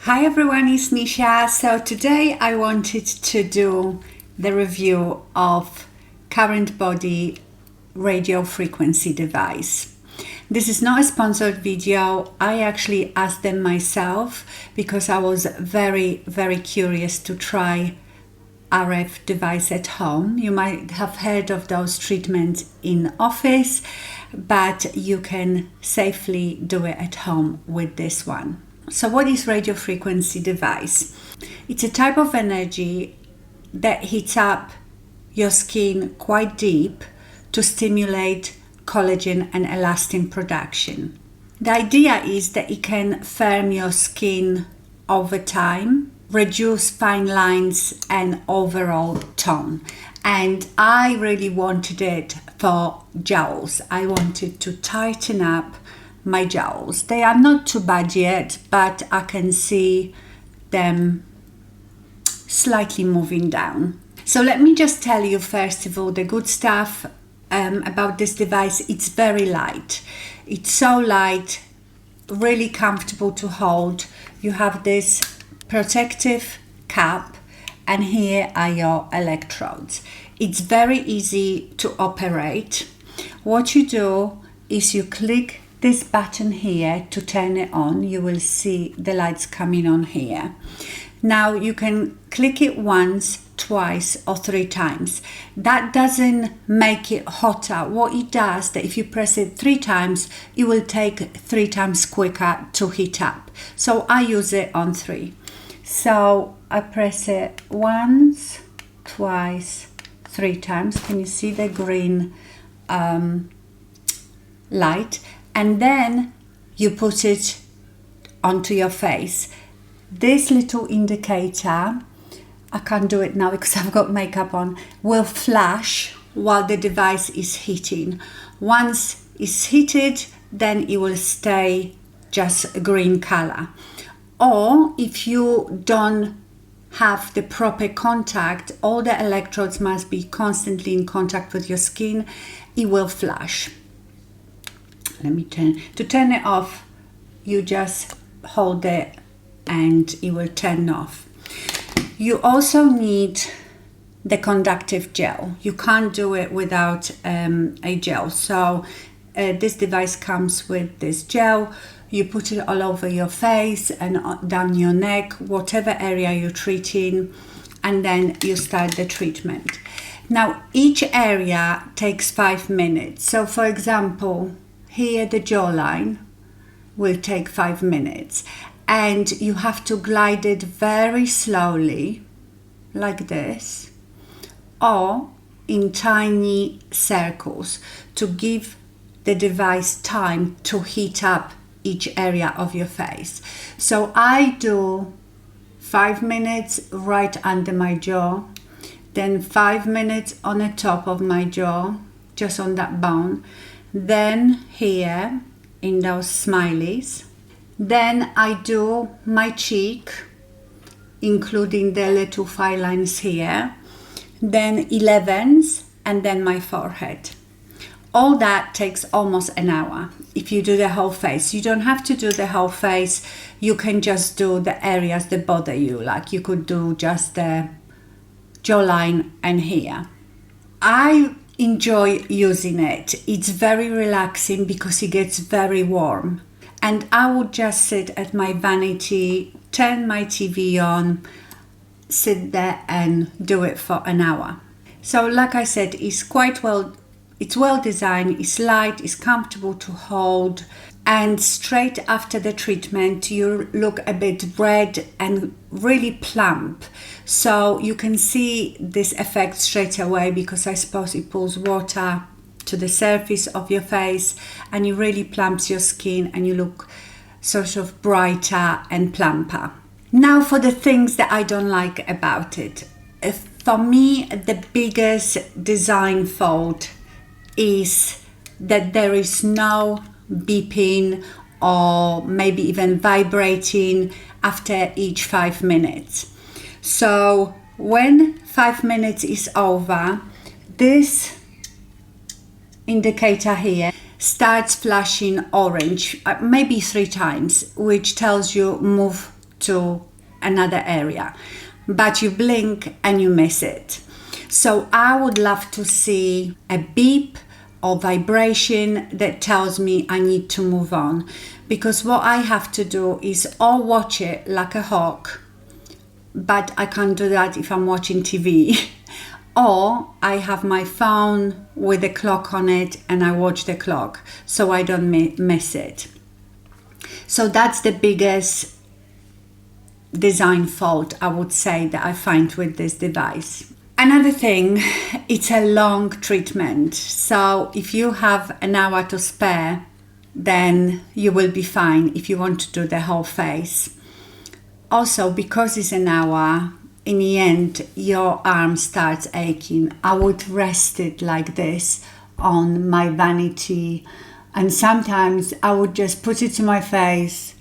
Hi everyone, it's Nisha. So today I wanted to do the review of CurrentBody radio frequency device. This is not a sponsored video. I actually asked them myself because I was very curious to try RF device at home. You might have heard of those treatments in office, but you can safely do it at home with this one. So what is radio frequency device? It's a type of energy that heats up your skin quite deep to stimulate collagen and elastin production. The idea is that it can firm your skin over time, reduce fine lines and overall tone. And I really wanted it for jowls. I wanted to tighten up my jowls. They are not too bad yet, but I can see them slightly moving down. So let me just tell you first of all the good stuff about this device. It's very light. It's so light, really comfortable to hold. You have this protective cap and here are your electrodes. It's very easy to operate. What you do is you click this button here to turn it on. You will see the lights coming on here. Now you can click it once, twice or 3 times. That doesn't make it hotter. What it does, that if you press it 3 times, it will take 3 times quicker to heat up. So I use it on 3. So I press it once, twice, 3 times. Can you see the green light? And then you put it onto your face. This little indicator, I can't do it now because I've got makeup on, will flash while the device is heating. Once it's heated, then it will stay just a green color. Or if you don't have the proper contact, all the electrodes must be constantly in contact with your skin, it will flash. Let me turn it off. You just hold it and it will turn off. You also need the conductive gel. You can't do it without a gel. So this device comes with this gel. You put it all over your face and down your neck, whatever area you're treating, and then you start the treatment. Now each area takes 5 minutes. So for example, here the jawline will take 5 minutes, and you have to glide it very slowly like this or in tiny circles to give the device time to heat up each area of your face. So I do 5 minutes right under my jaw, then 5 minutes on the top of my jaw, just on that bone, then here in those smileys. Then I do my cheek, including the little fine lines here, then 11s, and then my forehead. All that takes almost an hour if you do the whole face. You don't have to do the whole face. You can just do the areas that bother you. Like you could do just the jawline and here. I enjoy using it. It's very relaxing because it gets very warm. And I would just sit at my vanity, turn my TV on, sit there and do it for an hour. So like I said, it's well designed, it's light, it's comfortable to hold, and straight after the treatment you look a bit red and really plump. So you can see this effect straight away because I suppose it pulls water to the surface of your face and it really plumps your skin and you look sort of brighter and plumper. Now for the things that I don't like about it. For me, the biggest design fault is that there is no beeping or maybe even vibrating after each 5 minutes. So when 5 minutes is over, this indicator here starts flashing orange, maybe 3 times, which tells you move to another area, but you blink and you miss it. So I would love to see a beep or vibration that tells me I need to move on, because what I have to do is or watch it like a hawk, but I can't do that if I'm watching TV, or I have my phone with a clock on it and I watch the clock so I don't miss it. So that's the biggest design fault I would say that I find with this device. Another thing, it's a long treatment. So if you have an hour to spare, then you will be fine if you want to do the whole face. Also, because it's an hour, in the end, your arm starts aching. I would rest it like this on my vanity, and sometimes I would just put it to my face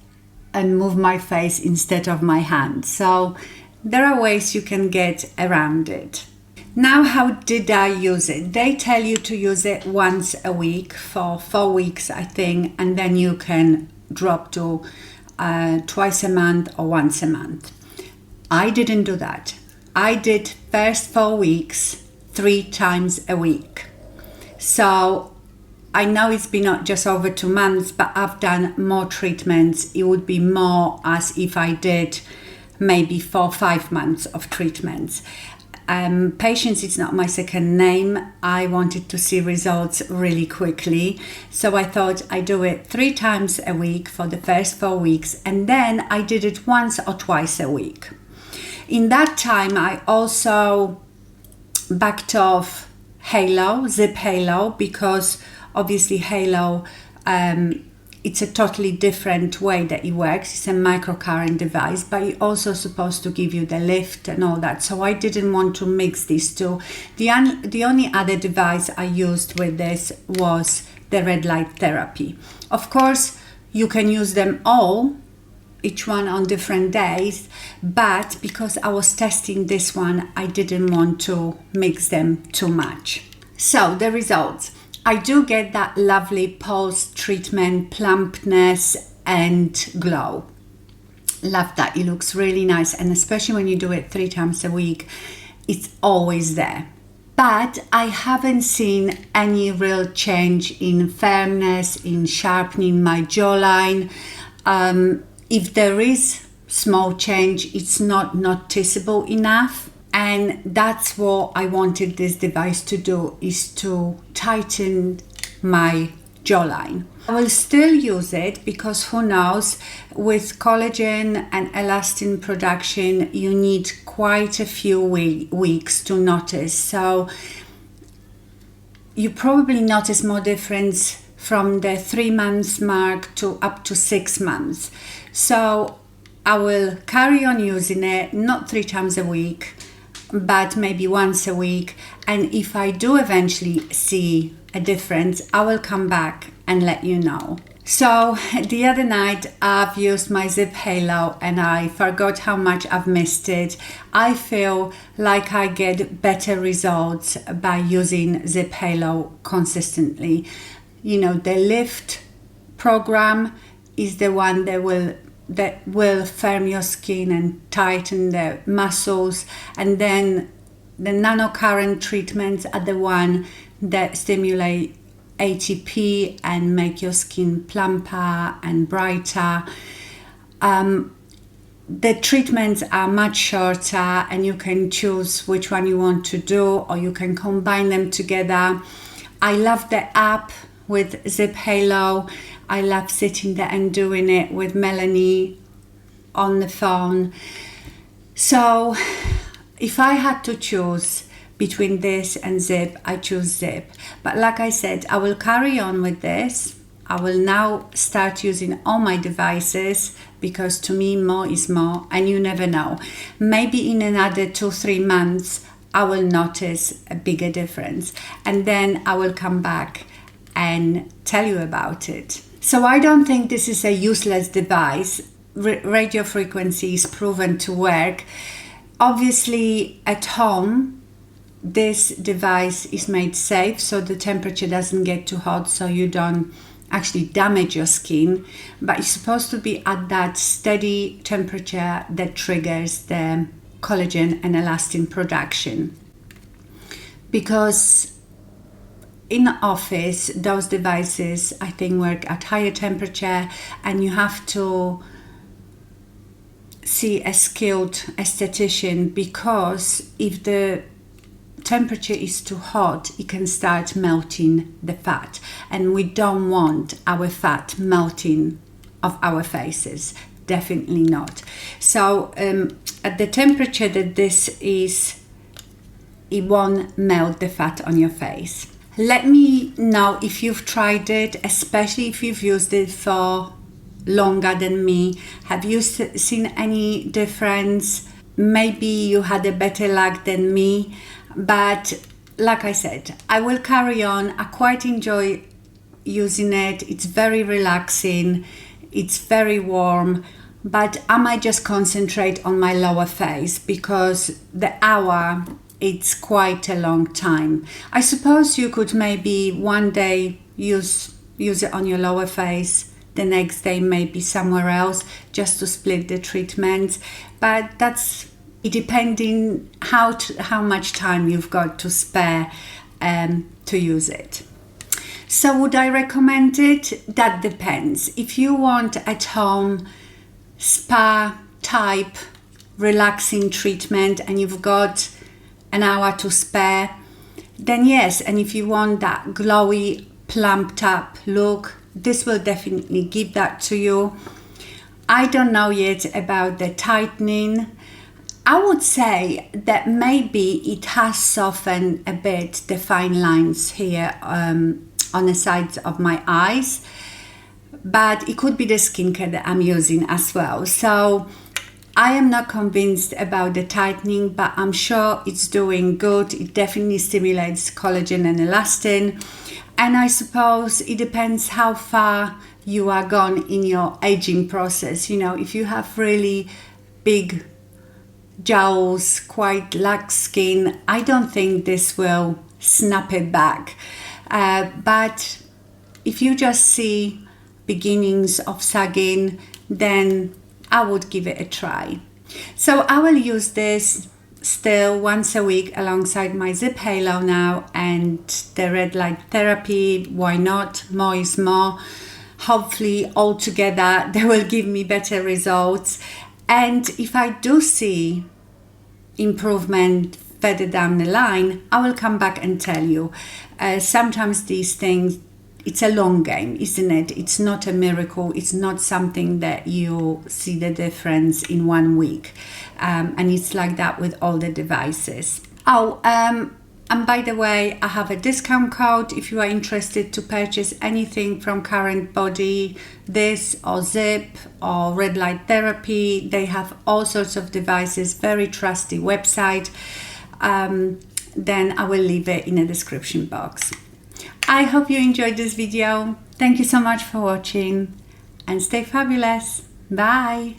and move my face instead of my hand. So there are ways you can get around it. Now, how did I use it? They tell you to use it once a week for 4 weeks, I think, and then you can drop to twice a month or once a month. I didn't do that. I did first 4 weeks, 3 times a week. So I know it's been not just over 2 months, but I've done more treatments. It would be more as if I did maybe 4 or 5 months of treatments. Patience is not my second name. I wanted to see results really quickly. So I thought I'd do it 3 times a week for the first 4 weeks. And then I did it once or twice a week. In that time, I also backed off Halo, ZIIP Halo, because obviously Halo, it's a totally different way that it works. It's a microcurrent device, but it's also supposed to give you the lift and all that. So I didn't want to mix these two. The only other device I used with this was the red light therapy. Of course, you can use them all, each one on different days, but because I was testing this one, I didn't want to mix them too much. So the results. I do get that lovely post-treatment plumpness and glow. Love that. It looks really nice, and especially when you do it 3 times a week, it's always there. But I haven't seen any real change in firmness, in sharpening my jawline. If there is small change, it's not noticeable enough. And that's what I wanted this device to do, is to tighten my jawline. I will still use it because who knows, with collagen and elastin production, you need quite a few weeks to notice. So you probably notice more difference from the 3 months mark to up to 6 months. So I will carry on using it, not 3 times a week, but maybe once a week. And if I do eventually see a difference, I will come back and let you know. So the other night I've used my ZIIP Halo and I forgot how much I've missed it. I feel like I get better results by using ZIIP Halo consistently. You know, the lift program is the one that will firm your skin and tighten the muscles, and then the nanocurrent treatments are the one that stimulate ATP and make your skin plumper and brighter. The treatments are much shorter and you can choose which one you want to do, or you can combine them together. I love the app with ZIIP Halo. I love sitting there and doing it with Melanie on the phone. So if I had to choose between this and ZIIP, I choose ZIIP. But like I said, I will carry on with this. I will now start using all my devices, because to me more is more, and you never know. Maybe in another 2-3 months I will notice a bigger difference, and then I will come back and tell you about it. So I don't think this is a useless device. Radio frequency is proven to work. Obviously at home, this device is made safe, so the temperature doesn't get too hot, so you don't actually damage your skin, but it's supposed to be at that steady temperature that triggers the collagen and elastin production. Because in the office, those devices, I think, work at higher temperature, and you have to see a skilled esthetician, because if the temperature is too hot, it can start melting the fat, and we don't want our fat melting off our faces, definitely not. So at the temperature that this is, it won't melt the fat on your face. Let me know if you've tried it, especially if you've used it for longer than me. Have you seen any difference? Maybe you had a better luck than me, but like I said, I will carry on. I quite enjoy using it. It's very relaxing, it's very warm, but I might just concentrate on my lower face because the hour, it's quite a long time. I suppose you could maybe one day use it on your lower face, the next day maybe somewhere else, just to split the treatment. But that's it, depending how much time you've got to spare to use it. So would I recommend it? That depends. If you want at home spa type relaxing treatment and you've got an hour to spare, then yes. And if you want that glowy, plumped up look, this will definitely give that to you. I don't know yet about the tightening. I would say that maybe it has softened a bit the fine lines here on the sides of my eyes, but it could be the skincare that I'm using as well. So I am not convinced about the tightening, but I'm sure it's doing good. It definitely stimulates collagen and elastin. And I suppose it depends how far you are gone in your aging process. You know, if you have really big jowls, quite lax skin, I don't think this will snap it back. But if you just see beginnings of sagging, then I would give it a try. So I will use this still once a week alongside my ZIIP Halo now and the red light therapy. Why not? More is more. Hopefully all together they will give me better results. And if I do see improvement further down the line, I will come back and tell you. Sometimes these things, it's a long game, isn't it? It's not a miracle. It's not something that you see the difference in 1 week. And it's like that with all the devices. And by the way, I have a discount code if you are interested to purchase anything from CurrentBody, this or ZIIP or red light therapy. They have all sorts of devices, very trusty website. Then I will leave it in the description box. I hope you enjoyed this video. Thank you so much for watching and stay fabulous. Bye.